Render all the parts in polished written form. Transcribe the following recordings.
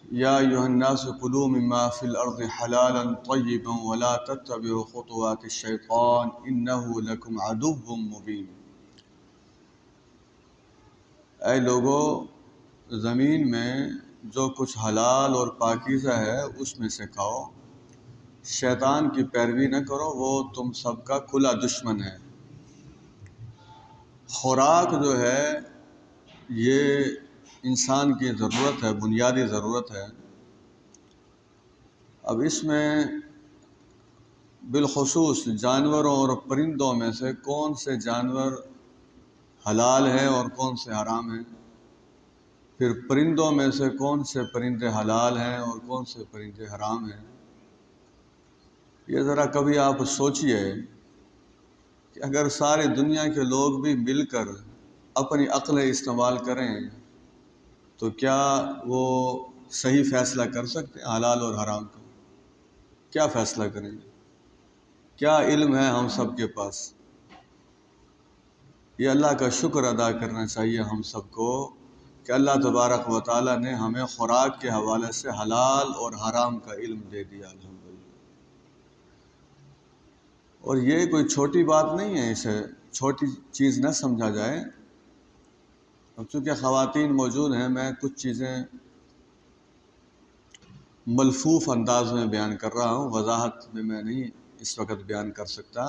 یا ایھا الناس کلوا مما فی الارض حلالا طیبا ولا تتبعوا خطوات الشیطان انہ لکم عدو مبین۔ اے لوگو، زمین میں جو کچھ حلال اور پاکیزہ ہے اس میں سے کھاؤ، شیطان کی پیروی نہ کرو، وہ تم سب کا کھلا دشمن ہے۔ خوراک جو ہے یہ انسان کی ضرورت ہے، بنیادی ضرورت ہے۔ اب اس میں بالخصوص جانوروں اور پرندوں میں سے کون سے جانور حلال ہیں اور کون سے حرام ہیں، پھر پرندوں میں سے کون سے پرندے حلال ہیں اور کون سے پرندے حرام ہیں، یہ ذرا کبھی آپ سوچئے کہ اگر ساری دنیا کے لوگ بھی مل کر اپنی عقل استعمال کریں تو کیا وہ صحیح فیصلہ کر سکتے ہیں حلال اور حرام کا؟ کیا فیصلہ کریں گے؟ کیا علم ہے ہم سب کے پاس؟ یہ اللہ کا شکر ادا کرنا چاہیے ہم سب کو کہ اللہ تبارک و تعالیٰ نے ہمیں خوراک کے حوالے سے حلال اور حرام کا علم دے دیا، الحمدللہ۔ اور یہ کوئی چھوٹی بات نہیں ہے، اسے چھوٹی چیز نہ سمجھا جائے۔ اب چونکہ خواتین موجود ہیں، میں کچھ چیزیں ملفوف انداز میں بیان کر رہا ہوں، وضاحت میں نہیں اس وقت بیان کر سکتا۔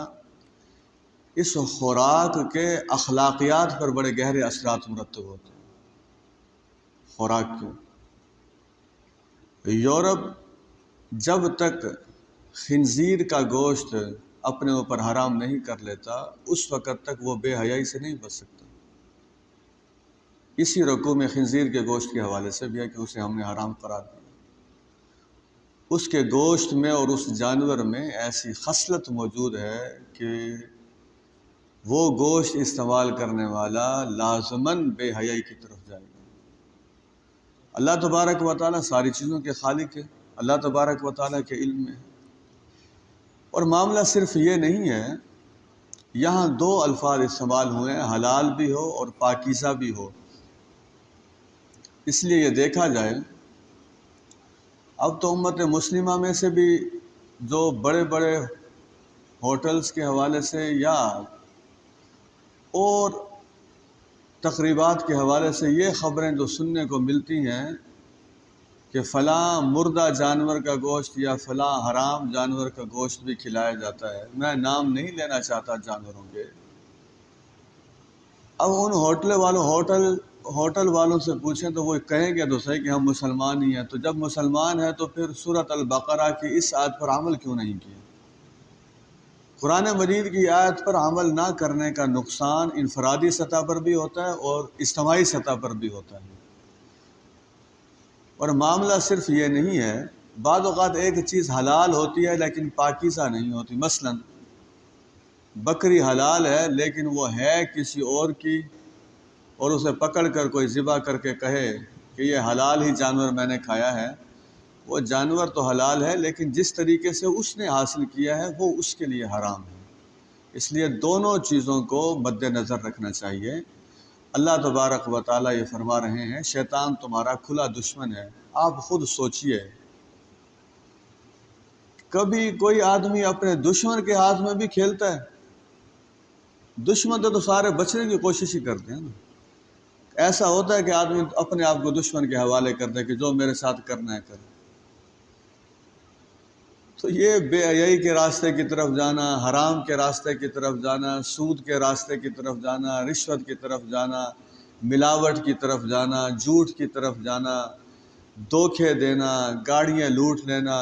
اس خوراک کے اخلاقیات پر بڑے گہرے اثرات مرتب ہوتے ہیں۔ خوراک کیوں؟ یورپ جب تک خنزیر کا گوشت اپنے اوپر حرام نہیں کر لیتا اس وقت تک وہ بے حیائی سے نہیں بچ سکتا۔ اسی رکوع میں خنزیر کے گوشت کے حوالے سے بھی ہے کہ اسے ہم نے حرام قرار دیا۔ اس کے گوشت میں اور اس جانور میں ایسی خصلت موجود ہے کہ وہ گوشت استعمال کرنے والا لازماً بے حیائی کی طرف جائے گا۔ اللہ تبارک و تعالیٰ ساری چیزوں کے خالق ہے، اللہ تبارک و تعالیٰ کے علم میں ہے۔ اور معاملہ صرف یہ نہیں ہے، یہاں دو الفاظ استعمال ہوئے ہیں، حلال بھی ہو اور پاکیزہ بھی ہو۔ اس لیے یہ دیکھا جائے، اب تو امت مسلمہ میں سے بھی جو بڑے بڑے ہوٹلز کے حوالے سے یا اور تقریبات کے حوالے سے یہ خبریں جو سننے کو ملتی ہیں کہ فلاں مردہ جانور کا گوشت یا فلاں حرام جانور کا گوشت بھی کھلایا جاتا ہے، میں نام نہیں لینا چاہتا جانوروں کے۔ اب ان ہوٹل والوں سے پوچھیں تو وہ کہیں گے تو صحیح کہ ہم مسلمان ہی ہیں، تو جب مسلمان ہیں تو پھر سورۃ البقرہ کی اس آیت پر عمل کیوں نہیں کیا؟ قرآن مجید کی آیت پر عمل نہ کرنے کا نقصان انفرادی سطح پر بھی ہوتا ہے اور اجتماعی سطح پر بھی ہوتا ہے۔ اور معاملہ صرف یہ نہیں ہے، بعض اوقات ایک چیز حلال ہوتی ہے لیکن پاکیزہ نہیں ہوتی۔ مثلا بکری حلال ہے لیکن وہ ہے کسی اور کی، اور اسے پکڑ کر کوئی ذبح کر کے کہے کہ یہ حلال ہی جانور میں نے کھایا ہے، وہ جانور تو حلال ہے لیکن جس طریقے سے اس نے حاصل کیا ہے وہ اس کے لیے حرام ہے۔ اس لیے دونوں چیزوں کو مد نظر رکھنا چاہیے۔ اللہ تبارک و تعالیٰ یہ فرما رہے ہیں شیطان تمہارا کھلا دشمن ہے۔ آپ خود سوچئے، کبھی کوئی آدمی اپنے دشمن کے ہاتھ میں بھی کھیلتا ہے؟ دشمن تو سارے بچنے کی کوشش ہی کرتے ہیں نا۔ ایسا ہوتا ہے کہ آدمی اپنے آپ کو دشمن کے حوالے کرتا ہے کہ جو میرے ساتھ کرنا ہے کرے۔ تو یہ بے حیائی کے راستے کی طرف جانا، حرام کے راستے کی طرف جانا، سود کے راستے کی طرف جانا، رشوت کی طرف جانا، ملاوٹ کی طرف جانا، جھوٹ کی طرف جانا، دھوکے دینا، گاڑیاں لوٹ لینا،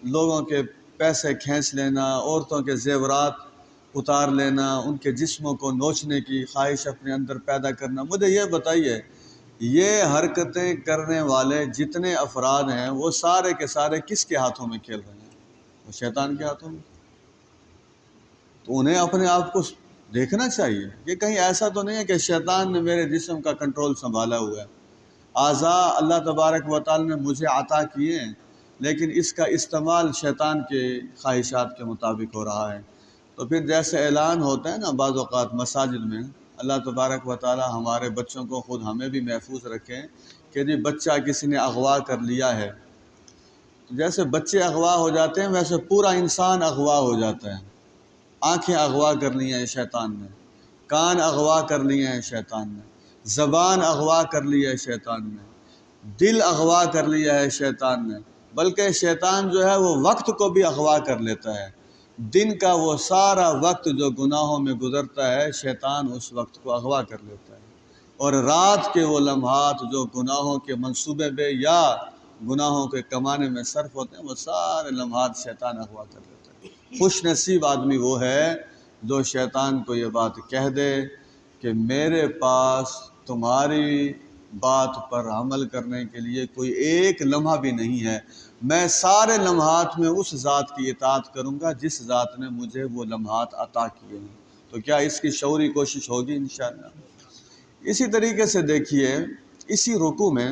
لوگوں کے پیسے کھینچ لینا، عورتوں کے زیورات اتار لینا، ان کے جسموں کو نوچنے کی خواہش اپنے اندر پیدا کرنا۔ مجھے یہ بتائیے، یہ حرکتیں کرنے والے جتنے افراد ہیں وہ سارے کے سارے کس کے ہاتھوں میں کھیل رہے ہیں؟ وہ شیطان کے ہاتھوں میں۔ تو انہیں اپنے آپ کو دیکھنا چاہیے کہ کہیں ایسا تو نہیں ہے کہ شیطان نے میرے جسم کا کنٹرول سنبھالا ہوا ہے۔ اعضاء اللہ تبارک و تعالی نے مجھے عطا کیے ہیں لیکن اس کا استعمال شیطان کے خواہشات کے مطابق ہو رہا ہے۔ تو پھر جیسے اعلان ہوتا ہے نا بعض اوقات مساجد میں اللہ تبارک و تعالی ہمارے بچوں کو، خود ہمیں بھی محفوظ رکھیں کہ جی بچہ کسی نے اغوا کر لیا ہے، جیسے بچے اغوا ہو جاتے ہیں ویسے پورا انسان اغوا ہو جاتا ہے۔ آنکھیں اغوا کر لی ہیں شیطان نے، کان اغوا کر لیے ہیں شیطان نے، زبان اغوا کر لی ہے شیطان نے، دل اغوا کر لیا ہے شیطان نے، بلکہ شیطان جو ہے وہ وقت کو بھی اغوا کر لیتا ہے۔ دن کا وہ سارا وقت جو گناہوں میں گزرتا ہے شیطان اس وقت کو اغوا کر لیتا ہے، اور رات کے وہ لمحات جو گناہوں کے منصوبے میں یا گناہوں کے کمانے میں صرف ہوتے ہیں وہ سارے لمحات شیطان اغوا کر لیتا ہے۔ خوش نصیب آدمی وہ ہے جو شیطان کو یہ بات کہہ دے کہ میرے پاس تمہاری بات پر عمل کرنے کے لیے کوئی ایک لمحہ بھی نہیں ہے، میں سارے لمحات میں اس ذات کی اطاعت کروں گا جس ذات نے مجھے وہ لمحات عطا کیے ہیں۔ تو کیا اس کی شعوری کوشش ہوگی انشاءاللہ؟ اسی طریقے سے دیکھیے اسی رکوع میں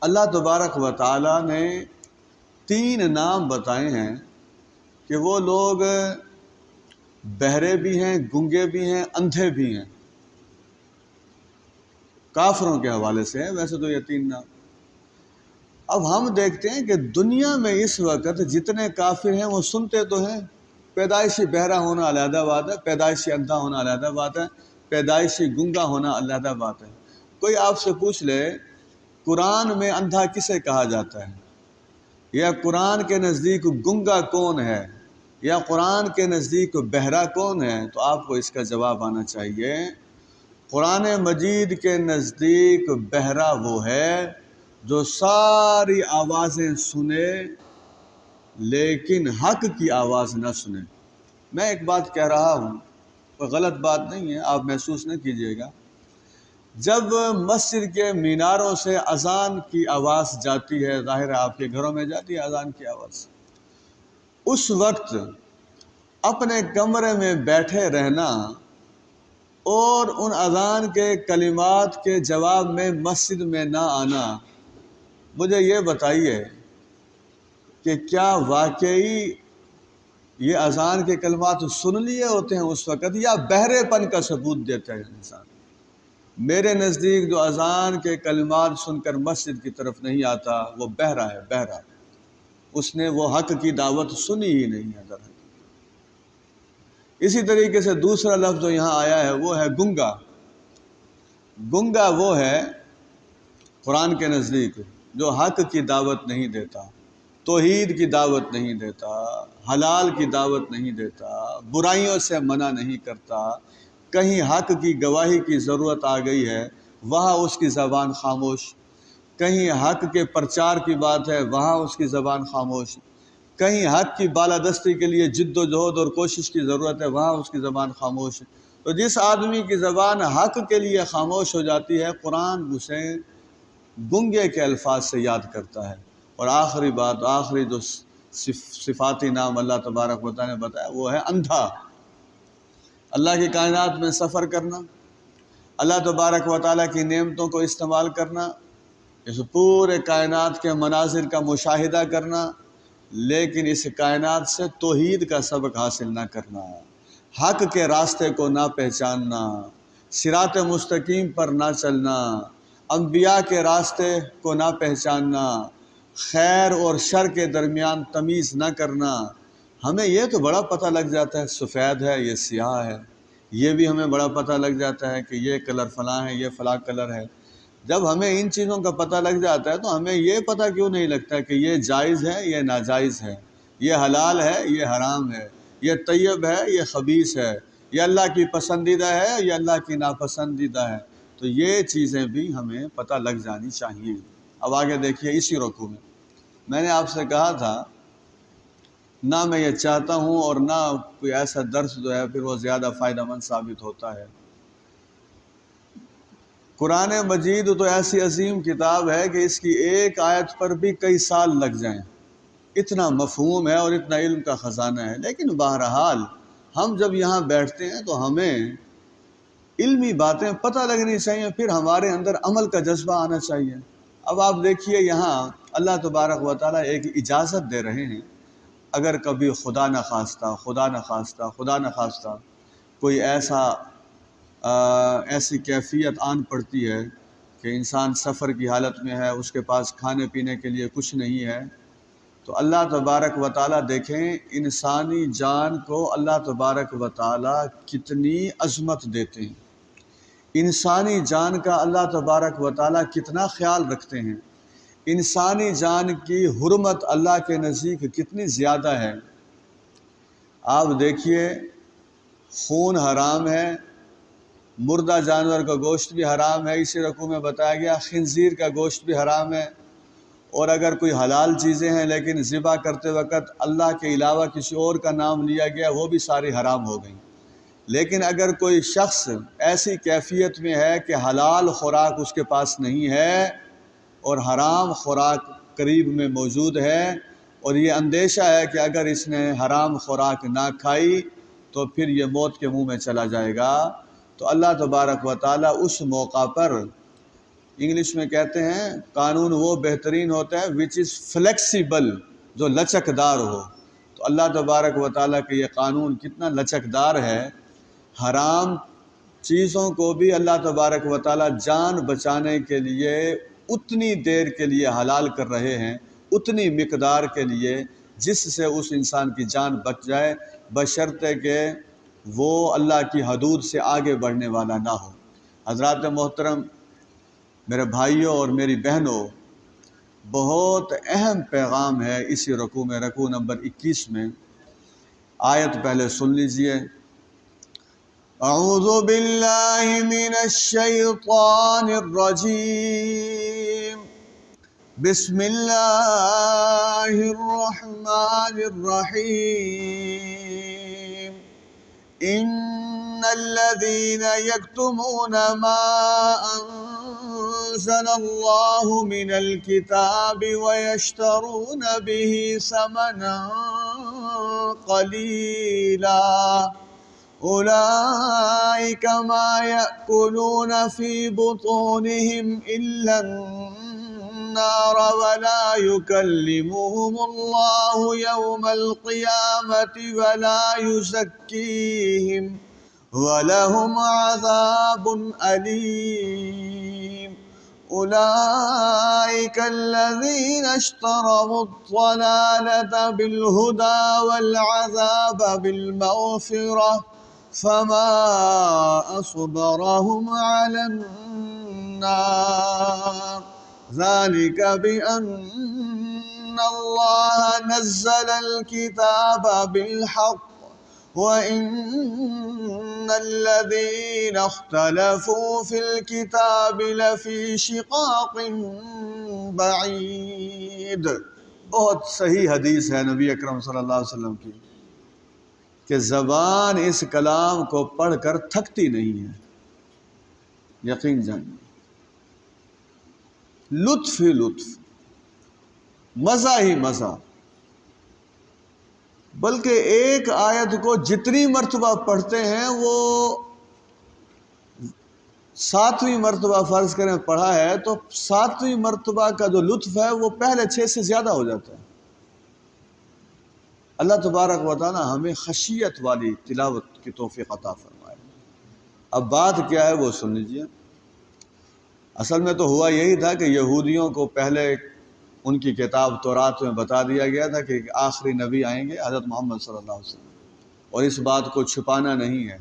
اللہ تبارک و تعالی نے 3 نام بتائے ہیں کہ وہ لوگ بہرے بھی ہیں، گنگے بھی ہیں، اندھے بھی ہیں۔ کافروں کے حوالے سے ہیں ویسے تو یہ 3 نام۔ اب ہم دیکھتے ہیں کہ دنیا میں اس وقت جتنے کافر ہیں وہ سنتے تو ہیں، پیدائشی بہرا ہونا علیحدہ بات ہے، پیدائشی اندھا ہونا علیحدہ بات ہے، پیدائشی گنگا ہونا علیحدہ بات ہے۔ کوئی آپ سے پوچھ لے قرآن میں اندھا کسے کہا جاتا ہے، یا قرآن کے نزدیک گنگا کون ہے، یا قرآن کے نزدیک بہرا کون ہے، تو آپ کو اس کا جواب آنا چاہیے قرآن مجید کے نزدیک بہرا وہ ہے جو ساری آوازیں سنے لیکن حق کی آواز نہ سنے۔ میں ایک بات کہہ رہا ہوں، کوئی غلط بات نہیں ہے، آپ محسوس نہ کیجیے گا۔ جب مسجد کے میناروں سے اذان کی آواز جاتی ہے، ظاہر ہے آپ کے گھروں میں جاتی ہے اذان کی آواز، اس وقت اپنے کمرے میں بیٹھے رہنا اور ان اذان کے کلمات کے جواب میں مسجد میں نہ آنا، مجھے یہ بتائیے کہ کیا واقعی یہ اذان کے کلمات سن لیے ہوتے ہیں اس وقت، یا بہرے پن کا ثبوت دیتا ہے انسان؟ میرے نزدیک جو اذان کے کلمات سن کر مسجد کی طرف نہیں آتا وہ بہرا ہے، بہرا، اس نے وہ حق کی دعوت سنی ہی نہیں ہے درحقیقت۔ اسی طریقے سے دوسرا لفظ جو یہاں آیا ہے وہ ہے گنگا۔ گنگا وہ ہے قرآن کے نزدیک جو حق کی دعوت نہیں دیتا، توحید کی دعوت نہیں دیتا، حلال کی دعوت نہیں دیتا، برائیوں سے منع نہیں کرتا، کہیں حق کی گواہی کی ضرورت آ گئی ہے وہاں اس کی زبان خاموش، کہیں حق کے پرچار کی بات ہے وہاں اس کی زبان خاموش، کہیں حق کی بالادستی کے لیے جد و جہد اور کوشش کی ضرورت ہے وہاں اس کی زبان خاموش ہے۔ تو جس آدمی کی زبان حق کے لیے خاموش ہو جاتی ہے قرآن اسے گنگے کے الفاظ سے یاد کرتا ہے۔ اور آخری بات، آخری جو صفاتی نام اللہ تبارک و تعالیٰ نے بتایا وہ ہے اندھا۔ اللہ کی کائنات میں سفر کرنا، اللہ تبارک و تعالیٰ کی نعمتوں کو استعمال کرنا، اس پورے کائنات کے مناظر کا مشاہدہ کرنا، لیکن اس کائنات سے توحید کا سبق حاصل نہ کرنا، حق کے راستے کو نہ پہچاننا، صراط مستقیم پر نہ چلنا، انبیاء کے راستے کو نہ پہچاننا، خیر اور شر کے درمیان تمیز نہ کرنا۔ ہمیں یہ تو بڑا پتہ لگ جاتا ہے سفید ہے یہ سیاہ ہے، یہ بھی ہمیں بڑا پتہ لگ جاتا ہے کہ یہ کلر فلاں ہے یہ فلاں کلر ہے۔ جب ہمیں ان چیزوں کا پتہ لگ جاتا ہے تو ہمیں یہ پتہ کیوں نہیں لگتا کہ یہ جائز ہے یہ ناجائز ہے، یہ حلال ہے یہ حرام ہے، یہ طیب ہے یہ خبیث ہے، یہ اللہ کی پسندیدہ ہے یہ اللہ کی ناپسندیدہ ہے؟ تو یہ چیزیں بھی ہمیں پتہ لگ جانی چاہیے۔ اب آگے دیکھیے اسی رکوع میں نے آپ سے کہا تھا نہ میں یہ چاہتا ہوں اور نہ کوئی ایسا درس جو ہے پھر وہ زیادہ فائدہ مند ثابت ہوتا ہے۔ قرآن مجید تو ایسی عظیم کتاب ہے کہ اس کی ایک آیت پر بھی کئی سال لگ جائیں، اتنا مفہوم ہے اور اتنا علم کا خزانہ ہے۔ لیکن بہرحال ہم جب یہاں بیٹھتے ہیں تو ہمیں علمی باتیں پتہ لگنی چاہیے، پھر ہمارے اندر عمل کا جذبہ آنا چاہیے۔ اب آپ دیکھیے یہاں اللہ تبارک و تعالیٰ ایک اجازت دے رہے ہیں، اگر کبھی خدا نخواستہ کوئی ایسا ایسی کیفیت آن پڑتی ہے کہ انسان سفر کی حالت میں ہے، اس کے پاس کھانے پینے کے لیے کچھ نہیں ہے، تو اللہ تبارک و تعالیٰ دیکھیں انسانی جان کو اللہ تبارک و تعالیٰ کتنی عظمت دیتے ہیں، انسانی جان کا اللہ تبارک و تعالیٰ کتنا خیال رکھتے ہیں، انسانی جان کی حرمت اللہ کے نزدیک کتنی زیادہ ہے۔ آپ دیکھیے خون حرام ہے، مردہ جانور کا گوشت بھی حرام ہے، اسی رکوع میں بتایا گیا خنزیر کا گوشت بھی حرام ہے، اور اگر کوئی حلال چیزیں ہیں لیکن ذبح کرتے وقت اللہ کے علاوہ کسی اور کا نام لیا گیا وہ بھی ساری حرام ہو گئیں۔ لیکن اگر کوئی شخص ایسی کیفیت میں ہے کہ حلال خوراک اس کے پاس نہیں ہے اور حرام خوراک قریب میں موجود ہے، اور یہ اندیشہ ہے کہ اگر اس نے حرام خوراک نہ کھائی تو پھر یہ موت کے منہ میں چلا جائے گا، تو اللہ تبارک و تعالیٰ اس موقع پر، انگلش میں کہتے ہیں قانون وہ بہترین ہوتا ہے which is flexible، جو لچک دار ہو، تو اللہ تبارک و تعالیٰ کا یہ قانون کتنا لچک دار ہے، حرام چیزوں کو بھی اللہ تبارک و تعالیٰ جان بچانے کے لیے اتنی دیر کے لیے حلال کر رہے ہیں، اتنی مقدار کے لیے جس سے اس انسان کی جان بچ جائے، بشرطے کہ وہ اللہ کی حدود سے آگے بڑھنے والا نہ ہو۔ حضرات محترم، میرے بھائیوں اور میری بہنوں، بہت اہم پیغام ہے اسی رکوع میں، رکوع نمبر 21 میں، آیت پہلے سن لیجئے۔ اعوذ باللہ من الشیطان الرجیم، بسم اللہ الرحمن الرحیم، ان الذین یکتمون ما انزل اللہ من الکتاب ویشترون به ثمنا قلیلا اولئک ما یأکلون فی بطونہم الا النار ولا یکلمہم اللہ یوم القیامة ولا یزکیہم وَلَهُمْ عَذَابٌ أَلِيمٌ أُولَئِكَ الَّذِينَ اشْتَرَوُا الضَّلَالَةَ بِالْهُدَى وَالْعَذَابَ بِالْمَغْفِرَةِ فَمَا أَصْبَرَهُمْ عَلَى النَّارِ ذَلِكَ بِأَنَّ اللَّهَ نَزَّلَ الْكِتَابَ بِالْحَقِّ وَإِنَّ الَّذِينَ اخْتَلَفُوا فِي الْكِتَابِ لَفِي شِقَاقٍ بَعِيدٍ۔ بہت صحیح حدیث ہے نبی اکرم صلی اللہ علیہ وسلم کی کہ زبان اس کلام کو پڑھ کر تھکتی نہیں ہے، یقین جانیے، لطف ہی لطف، مزہ ہی مزہ، بلکہ ایک آیت کو جتنی مرتبہ پڑھتے ہیں وہ 7ویں مرتبہ فرض کریں پڑھا ہے تو 7ویں مرتبہ کا جو لطف ہے وہ پہلے 6 سے زیادہ ہو جاتا ہے۔ اللہ تبارک و تعالی ہمیں خشیت والی تلاوت کی توفیق عطا فرمائے۔ اب بات کیا ہے وہ سن لیجیے۔ اصل میں تو ہوا یہی تھا کہ یہودیوں کو پہلے ان کی کتاب تورات میں بتا دیا گیا تھا کہ آخری نبی آئیں گے حضرت محمد صلی اللہ علیہ وسلم، اور اس بات کو چھپانا نہیں ہے۔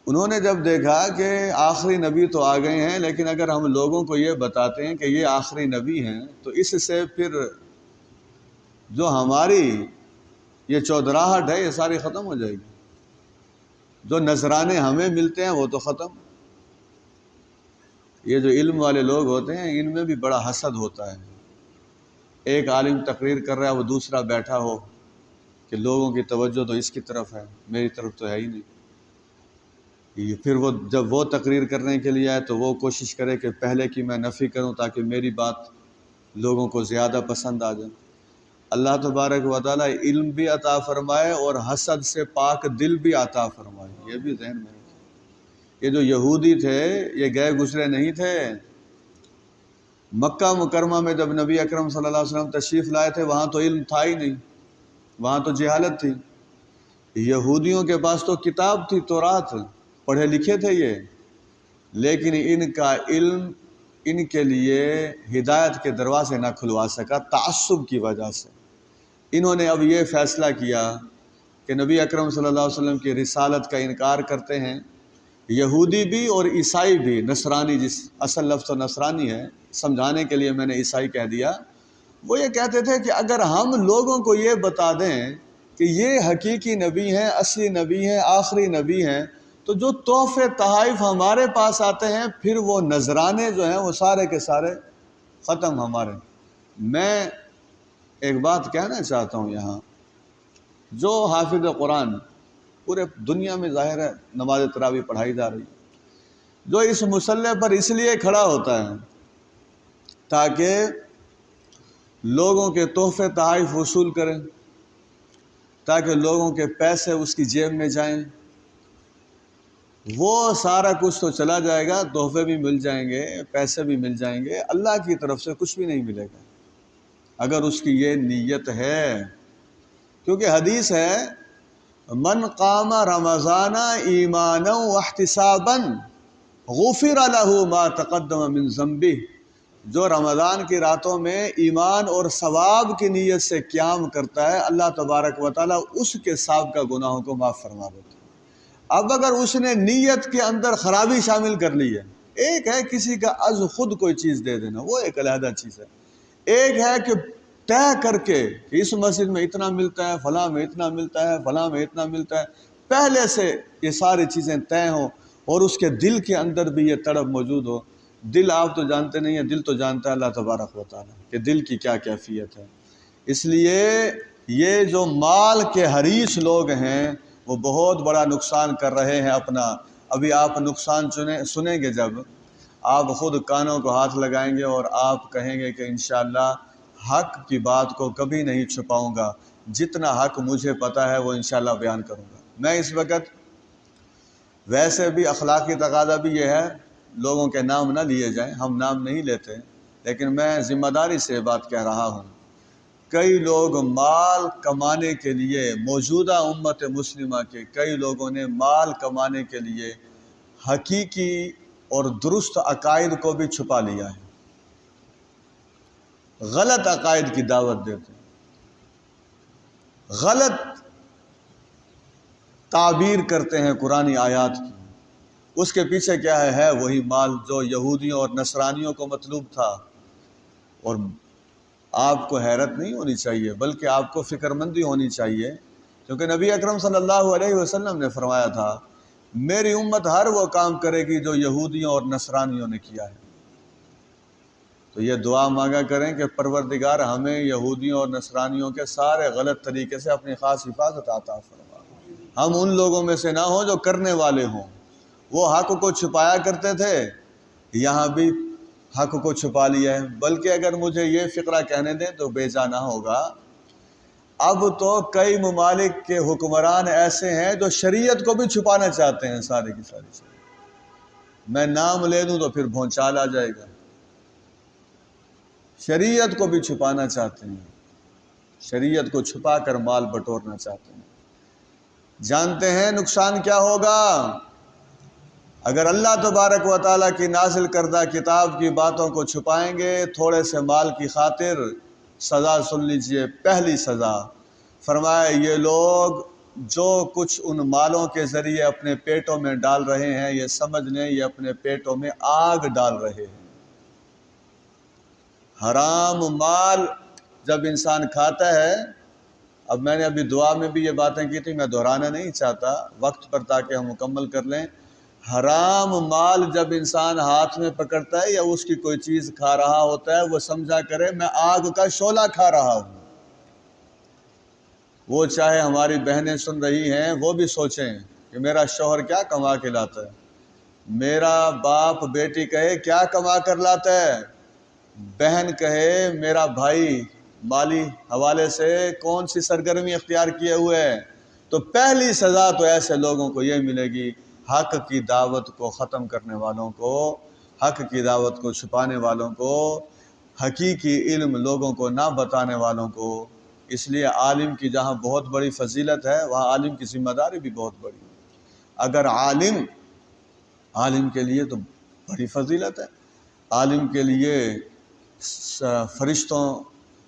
انہوں نے جب دیکھا کہ آخری نبی تو آ گئے ہیں، لیکن اگر ہم لوگوں کو یہ بتاتے ہیں کہ یہ آخری نبی ہیں تو اس سے پھر جو ہماری یہ چودراہٹ ہے یہ ساری ختم ہو جائے گی، جو نذرانے ہمیں ملتے ہیں وہ تو ختم۔ یہ جو علم والے لوگ ہوتے ہیں ان میں بھی بڑا حسد ہوتا ہے، ایک عالم تقریر کر رہا ہے وہ دوسرا بیٹھا ہو کہ لوگوں کی توجہ تو اس کی طرف ہے، میری طرف تو ہے ہی نہیں۔ پھر وہ جب وہ تقریر کرنے کے لیے آئے تو وہ کوشش کرے کہ پہلے کی میں نفی کروں تاکہ میری بات لوگوں کو زیادہ پسند آ جائے۔ اللہ تبارک و تعالیٰ علم بھی عطا فرمائے اور حسد سے پاک دل بھی عطا فرمائے، یہ بھی ذہن میں رکھیں۔ یہ جو یہودی تھے یہ گئے گزرے نہیں تھے۔ مکہ مکرمہ میں جب نبی اکرم صلی اللہ علیہ وسلم تشریف لائے تھے وہاں تو علم تھا ہی نہیں، وہاں تو جہالت تھی، یہودیوں کے پاس تو کتاب تھی، تورات، پڑھے لکھے تھے یہ، لیکن ان کا علم ان کے لیے ہدایت کے دروازے نہ کھلوا سکا تعصب کی وجہ سے۔ انہوں نے اب یہ فیصلہ کیا کہ نبی اکرم صلی اللہ علیہ وسلم کی رسالت کا انکار کرتے ہیں، یہودی بھی اور عیسائی بھی، نصرانی، جس اصل لفظ تو نصرانی ہے، سمجھانے کے لیے میں نے عیسائی کہہ دیا، وہ یہ کہتے تھے کہ اگر ہم لوگوں کو یہ بتا دیں کہ یہ حقیقی نبی ہیں، اصلی نبی ہیں، آخری نبی ہیں، تو جو تحفے تحائف ہمارے پاس آتے ہیں پھر وہ نذرانے جو ہیں وہ سارے کے سارے ختم ہمارے۔ میں ایک بات کہنا چاہتا ہوں یہاں، جو حافظ قرآن پورے دنیا میں ظاہر ہے نماز تراویح پڑھائی جا رہی ہے، جو اس مسلح پر اس لیے کھڑا ہوتا ہے تاکہ لوگوں کے تحفے تحائف وصول کریں، تاکہ لوگوں کے پیسے اس کی جیب میں جائیں، وہ سارا کچھ تو چلا جائے گا، تحفے بھی مل جائیں گے، پیسے بھی مل جائیں گے، اللہ کی طرف سے کچھ بھی نہیں ملے گا اگر اس کی یہ نیت ہے۔ کیونکہ حدیث ہے من قام رمضان ایمانا واحتسابا غفر له ما تقدم من ذنبه، جو رمضان کی راتوں میں ایمان اور ثواب کی نیت سے قیام کرتا ہے، اللہ تبارک و تعالیٰ اس کے سابقہ گناہوں کو معاف فرما دیتا ہے۔ اب اگر اس نے نیت کے اندر خرابی شامل کر لی ہے، ایک ہے کسی کا از خود کوئی چیز دے دینا، وہ ایک علیحدہ چیز ہے، ایک ہے کہ طے کر کے کہ اس مسجد میں اتنا ملتا ہے، فلاں میں اتنا ملتا ہے، فلاں میں اتنا ملتا ہے، پہلے سے یہ ساری چیزیں طے ہوں اور اس کے دل کے اندر بھی یہ تڑپ موجود ہو۔ دل آپ تو جانتے نہیں ہیں، دل تو جانتا ہے اللہ تبارک و تعالیٰ کہ دل کی کیا کیفیت ہے۔ اس لیے یہ جو مال کے حریص لوگ ہیں وہ بہت بڑا نقصان کر رہے ہیں اپنا۔ ابھی آپ نقصان سنیں گے جب آپ خود کانوں کو ہاتھ لگائیں گے اور آپ کہیں گے کہ انشاءاللہ حق کی بات کو کبھی نہیں چھپاؤں گا، جتنا حق مجھے پتا ہے وہ انشاءاللہ بیان کروں گا۔ میں اس وقت ویسے بھی اخلاقی تقاضا بھی یہ ہے لوگوں کے نام نہ لیے جائیں، ہم نام نہیں لیتے، لیکن میں ذمہ داری سے بات کہہ رہا ہوں۔ کئی لوگ مال کمانے کے لیے، موجودہ امت مسلمہ کے کئی لوگوں نے مال کمانے کے لیے حقیقی اور درست عقائد کو بھی چھپا لیا ہے، غلط عقائد کی دعوت دیتے ہیں، غلط تعبیر کرتے ہیں قرآنی آیات کی۔ اس کے پیچھے کیا ہے وہی مال جو یہودیوں اور نصرانیوں کو مطلوب تھا۔ اور آپ کو حیرت نہیں ہونی چاہیے بلکہ آپ کو فکر مندی ہونی چاہیے، کیونکہ نبی اکرم صلی اللہ علیہ وسلم نے فرمایا تھا میری امت ہر وہ کام کرے گی جو یہودیوں اور نصرانیوں نے کیا ہے۔ تو یہ دعا مانگا کریں کہ پروردگار ہمیں یہودیوں اور نصرانیوں کے سارے غلط طریقے سے اپنی خاص حفاظت عطا فرما، ہم ان لوگوں میں سے نہ ہوں جو کرنے والے ہوں۔ وہ حق کو چھپایا کرتے تھے، یہاں بھی حق کو چھپا لیا ہے۔ بلکہ اگر مجھے یہ فقرہ کہنے دیں تو بے جا نہ ہوگا، اب تو کئی ممالک کے حکمران ایسے ہیں جو شریعت کو بھی چھپانا چاہتے ہیں، سارے کی ساری چیز۔ میں نام لے دوں تو پھر بھونچال آ جائے گا۔ شریعت کو بھی چھپانا چاہتے ہیں، شریعت کو چھپا کر مال بٹورنا چاہتے ہیں۔ جانتے ہیں نقصان کیا ہوگا؟ اگر اللہ تبارک و تعالیٰ کی نازل کردہ کتاب کی باتوں کو چھپائیں گے تھوڑے سے مال کی خاطر، سزا سن لیجئے۔ پہلی سزا فرمایا یہ لوگ جو کچھ ان مالوں کے ذریعے اپنے پیٹوں میں ڈال رہے ہیں، یہ سمجھ لیں یہ اپنے پیٹوں میں آگ ڈال رہے ہیں۔ حرام مال جب انسان کھاتا ہے، اب میں نے ابھی دعا میں بھی یہ باتیں کی تھی، میں دہرانا نہیں چاہتا وقت پر تاکہ ہم مکمل کر لیں۔ حرام مال جب انسان ہاتھ میں پکڑتا ہے یا اس کی کوئی چیز کھا رہا ہوتا ہے، وہ سمجھا کرے میں آگ کا شعلہ کھا رہا ہوں۔ وہ چاہے ہماری بہنیں سن رہی ہیں وہ بھی سوچیں کہ میرا شوہر کیا کما کے لاتا ہے، میرا باپ بیٹی کہے کیا کما کر لاتا ہے، بہن کہے میرا بھائی مالی حوالے سے کون سی سرگرمی اختیار کیے ہوئے ہے۔ تو پہلی سزا تو ایسے لوگوں کو یہ ملے گی، حق کی دعوت کو ختم کرنے والوں کو، حق کی دعوت کو چھپانے والوں کو، حقیقی علم لوگوں کو نہ بتانے والوں کو اس لیے عالم کی جہاں بہت بڑی فضیلت ہے وہاں عالم کی ذمہ داری بھی بہت بڑی ہے۔ اگر عالم کے لیے تو بڑی فضیلت ہے، عالم کے لیے فرشتوں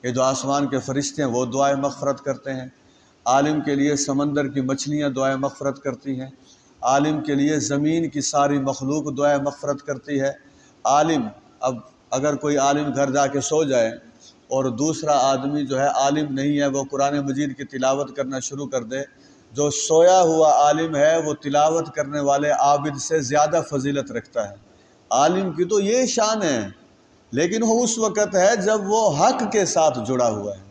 یہ جو آسمان کے فرشتے ہیں وہ دعائیں مغفرت کرتے ہیں، عالم کے لیے سمندر کی مچھلیاں دعائیں مغفرت کرتی ہیں، عالم کے لیے زمین کی ساری مخلوق دعائیں مغفرت کرتی ہے۔ عالم اب اگر کوئی عالم گھر جا کے سو جائے اور دوسرا آدمی جو ہے عالم نہیں ہے وہ قرآن مجید کی تلاوت کرنا شروع کر دے، جو سویا ہوا عالم ہے وہ تلاوت کرنے والے عابد سے زیادہ فضیلت رکھتا ہے۔ عالم کی تو یہ شان ہے، لیکن وہ اس وقت ہے جب وہ حق کے ساتھ جڑا ہوا ہے۔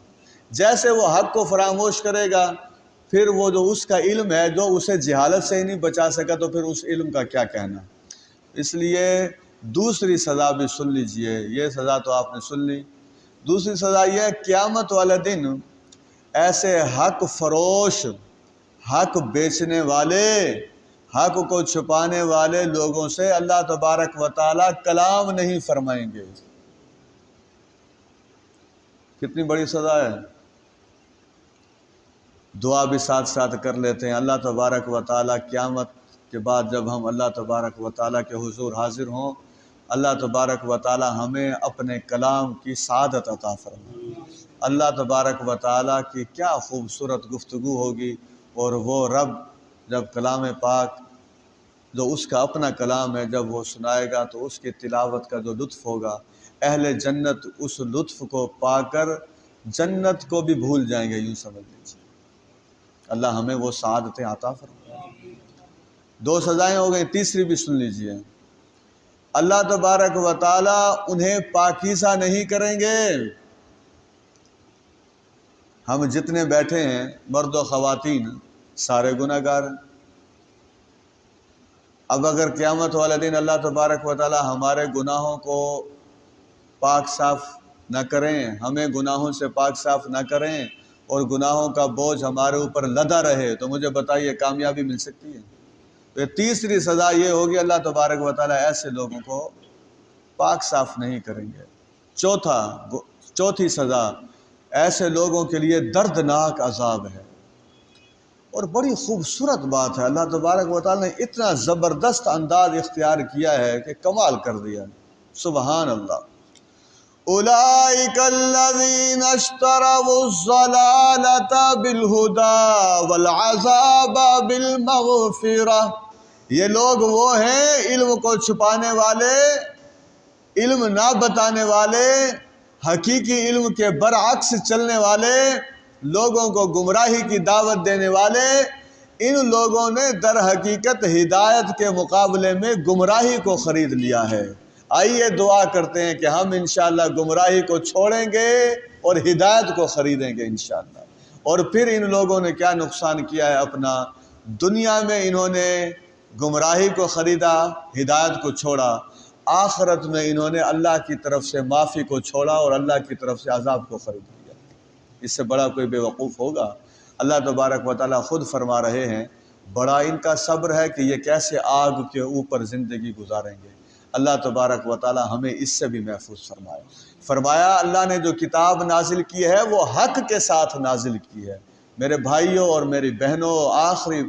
جیسے وہ حق کو فراموش کرے گا پھر وہ جو اس کا علم ہے جو اسے جہالت سے ہی نہیں بچا سکا تو پھر اس علم کا کیا کہنا۔ اس لیے دوسری سزا بھی سن لیجئے، یہ سزا تو آپ نے سن لی۔ دوسری سزا یہ ہے قیامت والے دن ایسے حق فروش، حق بیچنے والے، حق کو چھپانے والے لوگوں سے اللہ تبارک و تعالی کلام نہیں فرمائیں گے۔ کتنی بڑی سزا ہے۔ دعا بھی ساتھ ساتھ کر لیتے ہیں، اللہ تبارک و تعالی قیامت کے بعد جب ہم اللہ تبارک و تعالی کے حضور حاضر ہوں، اللہ تبارک و تعالی ہمیں اپنے کلام کی سعادت عطا فرمائے۔ اللہ تبارک و تعالی کی کیا خوبصورت گفتگو ہوگی، اور وہ رب جب کلام پاک جو اس کا اپنا کلام ہے جب وہ سنائے گا تو اس کی تلاوت کا جو لطف ہوگا، اہل جنت اس لطف کو پا کر جنت کو بھی بھول جائیں گے، یوں سمجھ لیجیے۔ اللہ ہمیں وہ سعادتیں عطا فرمائے۔ دو سزائیں ہو گئی، تیسری بھی سن لیجیے۔ اللہ تبارک و تعالی انہیں پاکیزہ نہیں کریں گے۔ ہم جتنے بیٹھے ہیں مرد و خواتین سارے گناہ گار ہیں۔ اب اگر قیامت والے دن اللہ تبارک و تعالی ہمارے گناہوں کو پاک صاف نہ کریں، ہمیں گناہوں سے پاک صاف نہ کریں اور گناہوں کا بوجھ ہمارے اوپر لدا رہے تو مجھے بتائیے کامیابی مل سکتی ہے؟ تو تیسری سزا یہ ہوگی اللہ تبارک و تعالی ایسے لوگوں کو پاک صاف نہیں کریں گے۔ چوتھی سزا ایسے لوگوں کے لیے دردناک عذاب ہے، اور بڑی خوبصورت بات ہے، اللہ تبارک و تعالی نے اتنا زبردست انداز اختیار کیا ہے کہ کمال کر دیا۔ سبحان اللہ۔ اولئک الذین اشتروا الضلالۃ بالہدی والعذاب بالمغفرہ، یہ لوگ وہ ہیں علم کو چھپانے والے، علم نہ بتانے والے، حقیقی علم کے برعکس چلنے والے، لوگوں کو گمراہی کی دعوت دینے والے۔ ان لوگوں نے در حقیقت ہدایت کے مقابلے میں گمراہی کو خرید لیا ہے۔ آئیے دعا کرتے ہیں کہ ہم انشاءاللہ گمراہی کو چھوڑیں گے اور ہدایت کو خریدیں گے انشاءاللہ۔ اور پھر ان لوگوں نے کیا نقصان کیا ہے اپنا، دنیا میں انہوں نے گمراہی کو خریدا، ہدایت کو چھوڑا، آخرت میں انہوں نے اللہ کی طرف سے معافی کو چھوڑا اور اللہ کی طرف سے عذاب کو خرید لیا۔ اس سے بڑا کوئی بے وقوف ہوگا؟ اللہ تبارک و تعالیٰ خود فرما رہے ہیں بڑا ان کا صبر ہے کہ یہ کیسے آگ کے اوپر زندگی گزاریں گے۔ اللہ تبارک و تعالیٰ ہمیں اس سے بھی محفوظ فرمائے۔ فرمایا اللہ نے جو کتاب نازل کی ہے وہ حق کے ساتھ نازل کی ہے۔ میرے بھائیوں اور میری بہنوں، آخری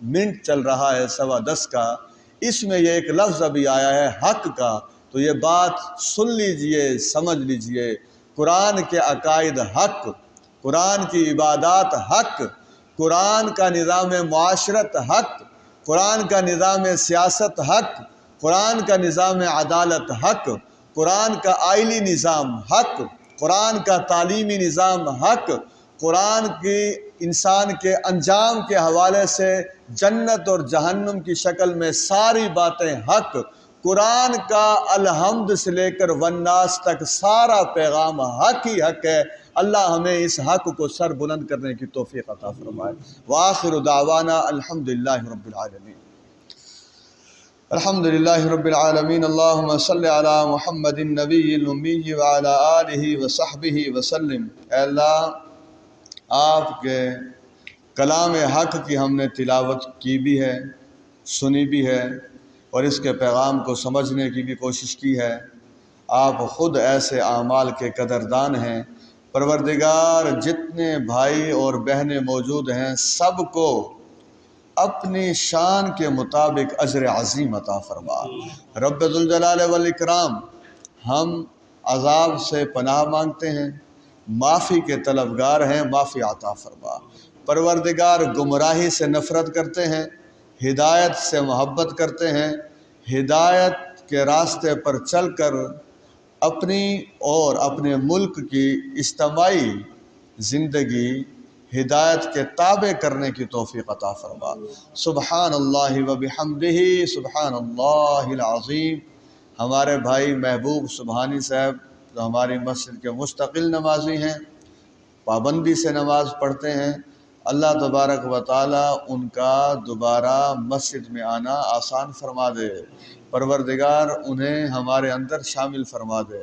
منٹ چل رہا ہے 10:15 کا، اس میں یہ ایک لفظ ابھی آیا ہے حق کا، تو یہ بات سن لیجئے، سمجھ لیجئے۔ قرآن کے عقائد حق، قرآن کی عبادات حق، قرآن کا نظام معاشرت حق، قرآن کا نظام سیاست حق، قرآن کا نظام عدالت حق، قرآن کا آئلی نظام حق، قرآن کا تعلیمی نظام حق، قرآن کی انسان کے انجام کے حوالے سے جنت اور جہنم کی شکل میں ساری باتیں حق، قرآن کا الحمد سے لے کر والناس تک سارا پیغام حق ہی حق ہے۔ اللہ ہمیں اس حق کو سر بلند کرنے کی توفیق عطا فرمائے۔ وآخر دعوانا الحمدللہ رب العالمین۔ الحمدللہ رب العالمین۔ اللہم صلی علی محمد النبی الامی وعلی آلہ وصحبہ وسلم۔ اے اللہ، آپ کے کلام حق کی ہم نے تلاوت کی بھی ہے، سنی بھی ہے، اور اس کے پیغام کو سمجھنے کی بھی کوشش کی ہے۔ آپ خود ایسے اعمال کے قدردان ہیں پروردگار جتنے بھائی اور بہنیں موجود ہیں سب کو اپنی شان کے مطابق اجر عظیم عطا فرما۔ رب ذوالجلال والاکرام، ہم عذاب سے پناہ مانگتے ہیں، معافی کے طلبگار ہیں، معافی عطا فرما۔ پروردگار گمراہی سے نفرت کرتے ہیں، ہدایت سے محبت کرتے ہیں، ہدایت کے راستے پر چل کر اپنی اور اپنے ملک کی اجتماعی زندگی ہدایت کے تابع کرنے کی توفیق عطا فرما۔ سبحان اللہ و بحمدہ، سبحان اللہ العظیم۔ ہمارے بھائی محبوب سبحانی صاحب جو ہماری مسجد کے مستقل نمازی ہیں، پابندی سے نماز پڑھتے ہیں، اللہ تبارک و تعالی ان کا دوبارہ مسجد میں آنا آسان فرما دے، پروردگار انہیں ہمارے اندر شامل فرما دے۔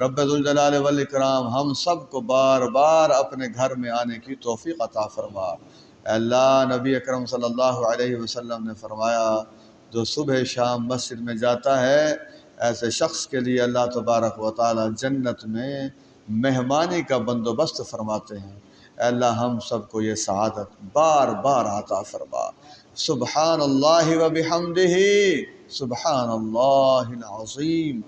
رب ذوالجلال والاکرام ہم سب کو بار بار اپنے گھر میں آنے کی توفیق عطا فرما۔ اے اللہ، نبی اکرم صلی اللہ علیہ وسلم نے فرمایا جو صبح شام مسجد میں جاتا ہے ایسے شخص کے لیے اللہ تبارک و تعالی جنت میں مہمانی کا بندوبست فرماتے ہیں۔ اے اللہ ہم سب کو یہ سعادت بار بار عطا فرما۔ سبحان اللہ و بحمدہ، سبحان اللہ العظیم۔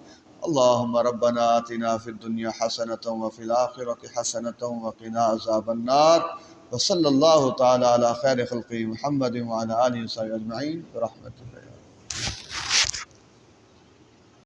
اللہم ربنا آتنا فی الدنیا حسنۃ وفی الآخرۃ حسنۃ وقنا عذاب النار، وصلی اللہ تعالی علی خیر خلقہ محمد وعلی آلہ وصحبہ اجمعین برحمتہ۔